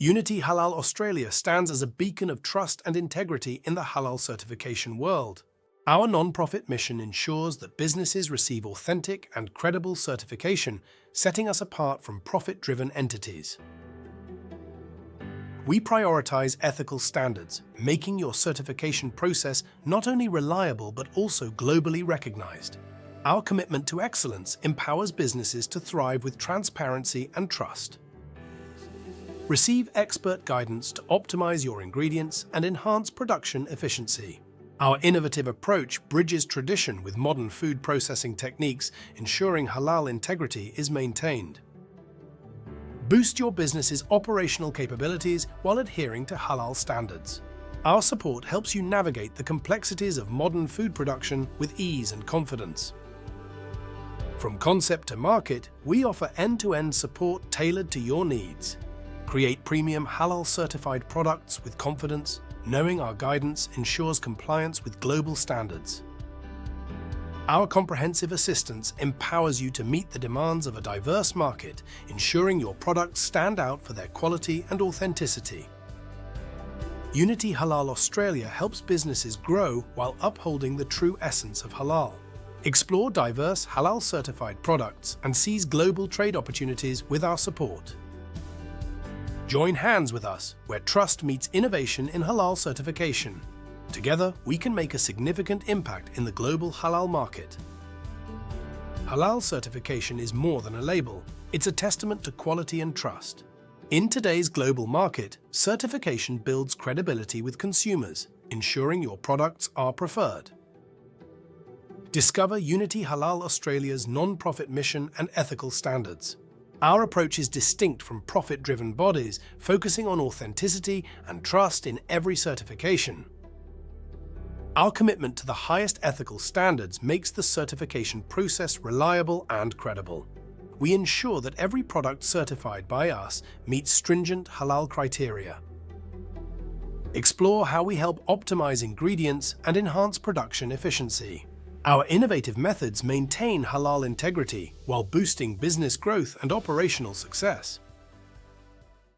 Unity Halal Australia stands as a beacon of trust and integrity in the halal certification world. Our non-profit mission ensures that businesses receive authentic and credible certification, setting us apart from profit-driven entities. We prioritize ethical standards, making your certification process not only reliable but also globally recognized. Our commitment to excellence empowers businesses to thrive with transparency and trust. Receive expert guidance to optimize your ingredients and enhance production efficiency. Our innovative approach bridges tradition with modern food processing techniques, ensuring halal integrity is maintained. Boost your business's operational capabilities while adhering to halal standards. Our support helps you navigate the complexities of modern food production with ease and confidence. From concept to market, we offer end-to-end support tailored to your needs. Create premium halal-certified products with confidence, knowing our guidance ensures compliance with global standards. Our comprehensive assistance empowers you to meet the demands of a diverse market, ensuring your products stand out for their quality and authenticity. Unity Halal Australia helps businesses grow while upholding the true essence of halal. Explore diverse halal-certified products and seize global trade opportunities with our support. Join hands with us, where trust meets innovation in halal certification. Together, we can make a significant impact in the global halal market. Halal certification is more than a label. It's a testament to quality and trust. In today's global market, certification builds credibility with consumers, ensuring your products are preferred. Discover Unity Halal Australia's non-profit mission and ethical standards. Our approach is distinct from profit-driven bodies, focusing on authenticity and trust in every certification. Our commitment to the highest ethical standards makes the certification process reliable and credible. We ensure that every product certified by us meets stringent halal criteria. Explore how we help optimize ingredients and enhance production efficiency. Our innovative methods maintain halal integrity while boosting business growth and operational success.